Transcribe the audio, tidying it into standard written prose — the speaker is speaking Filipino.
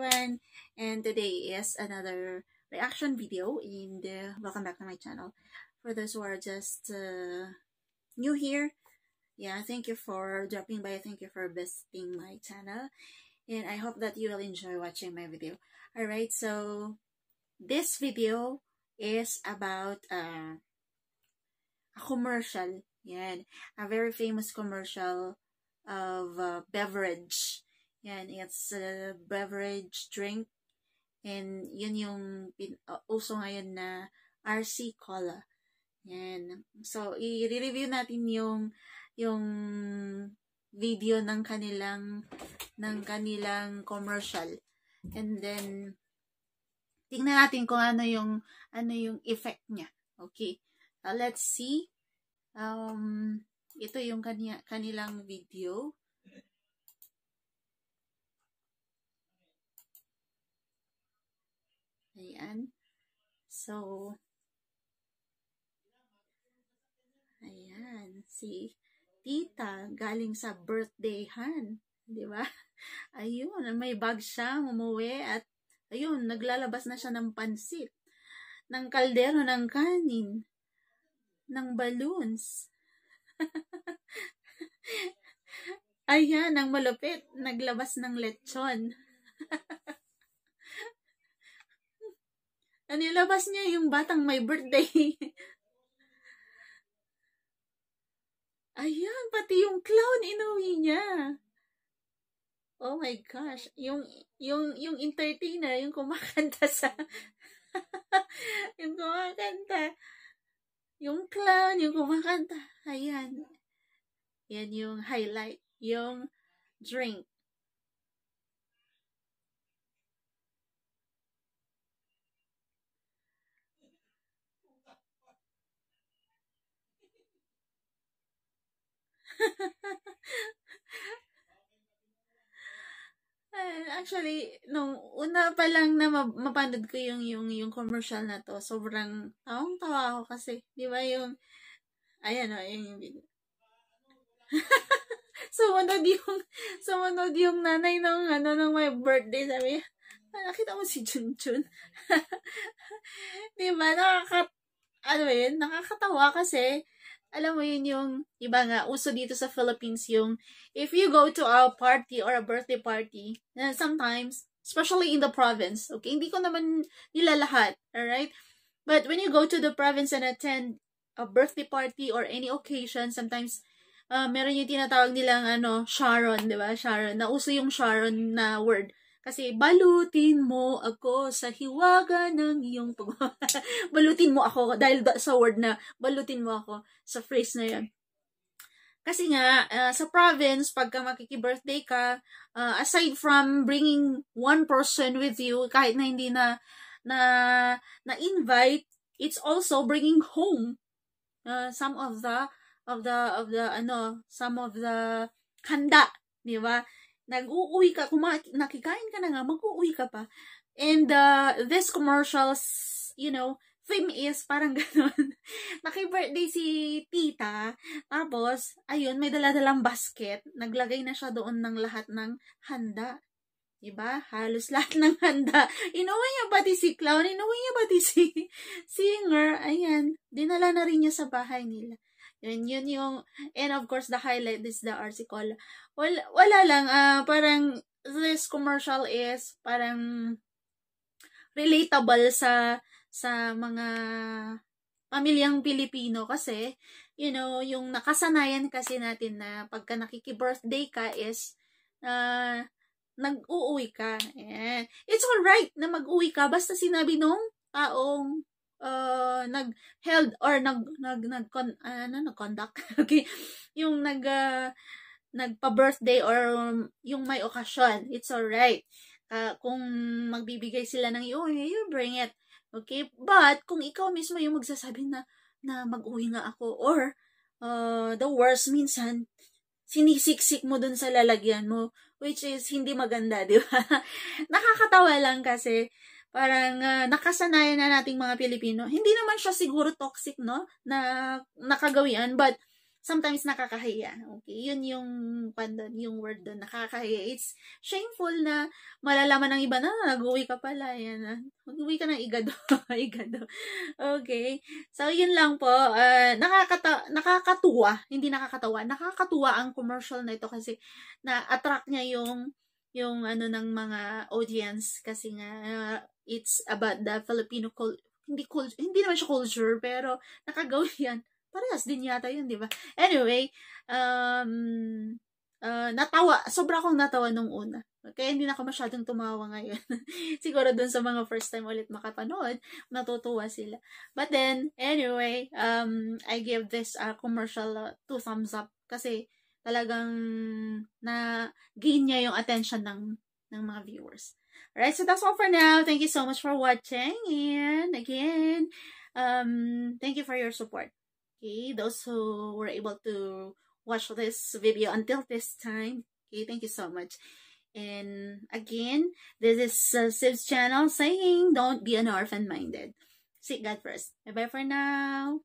everyone, and today is another reaction video, and welcome back to my channel. For those who are just new here, yeah, thank you for dropping by, thank you for visiting my channel, and I hope that you will enjoy watching my video. Alright, so this video is about a commercial, yan, a very famous commercial of beverage. Yan, it's a beverage drink. And yun yung uso ngayon na RC Cola. Yan. So, i-review natin yung video ng kanilang commercial. And then, tingnan natin kung ano yung effect niya. Okay. Let's see. Ito yung kanilang video. Ayan. So, ayan. Si tita galing sa birthday-han. Diba? Ayun. May bag siya. Umuwi. At ayun. Naglalabas na siya ng pansit. Ng kaldero ng kanin. Ng balloons. Ayan. Ang malupit. Naglabas ng lechon. Nilabas niya yung batang may birthday. Ayan, pati yung clown inuwi niya. Oh my gosh. Yung entertainer, yung kumakanta sa yung kumakanta. Yung clown, yung kumakanta. Ayan. Yan yung highlight. Yung drink. Actually, nung una pa lang na mapanood ko yung commercial na to, sobrang tawang-tawa ako kasi, di ba yung, ayan o, yung video. sumunod yung nanay ng my birthday, sabi, nakita mo si Junjun. Di ba, nakakatawa kasi, alam mo yun yung, iba nga, uso dito sa Philippines yung, if you go to a party or a birthday party, sometimes, especially in the province, okay, hindi ko naman nila lahat, alright? But when you go to the province and attend a birthday party or any occasion, sometimes, meron yung tinatawag nilang, Sharon, di ba? Sharon, nauso yung Sharon na word. Kasi, balutin mo ako sa hiwaga ng iyong balutin mo ako, dahil sa word na, balutin mo ako, sa phrase na yun. Kasi nga, sa province, pagka makiki-birthday ka, aside from bringing one person with you, kahit na hindi na invite, it's also bringing home some of the handa, di ba? Nag-uuwi ka, kung nakikain ka na nga, mag-uuwi ka pa. And this commercials, theme is parang gano'n. Naki-birthday si tita, tapos, ayun, may dala-dalang basket, naglagay na siya doon ng lahat ng handa. Diba? Halos lahat ng handa. Inuwi niya pati si clown, inuwi niya pati si singer, ayan, dinala na rin niya sa bahay nila. Yun yung, and of course, the highlight is the RC Cola. Wala lang, parang, this commercial is, parang, relatable sa mga pamilyang Pilipino kasi, yung nakasanayan kasi natin na pagka nakiki-birthday ka is, nag-uuwi ka. Yeah. It's alright na mag-uwi ka, basta sinabi nung taong, nag-held or nag-conduct, okay, yung nagpa-birthday or yung may okasyon, it's alright. Kung magbibigay sila ng you bring it, okay, but kung ikaw mismo yung magsasabi na mag-uwi nga ako, or the worst, minsan sinisiksik mo dun sa lalagyan mo, which is hindi maganda, di ba? Nakakatawa lang kasi parang nakasanayan na nating mga Pilipino. Hindi naman siya siguro toxic, no? Na nakagawian, but sometimes nakakahiya. Okay, yun yung word doon, nakakahiya. It's shameful na malalaman ng iba na nag-uwi ka pala. Yan, mag-uwi ka ng igado. Igado. Okay. So, yun lang po. Nakakatuwa. Hindi nakakatawa. Nakakatuwa ang commercial na ito kasi na-attract niya yung ano ng mga audience kasi nga it's about the Filipino hindi naman siya culture, pero nakagawi yan. Parehas din yata yun, di ba? Anyway, sobra akong natawa nung una. Kaya hindi na ako masyadong tumawa ngayon. Siguro dun sa mga first time ulit makapanood, natutuwa sila. But then, anyway, I give this commercial 2 thumbs up kasi talagang na-gain niya yung attention ng mga viewers. Alright, so that's all for now. Thank you so much for watching. And again, thank you for your support. Okay, those who were able to watch this video until this time. Okay, thank you so much. And again, this is Sib's channel saying, don't be an orphan-minded. Seek God first. Bye-bye for now.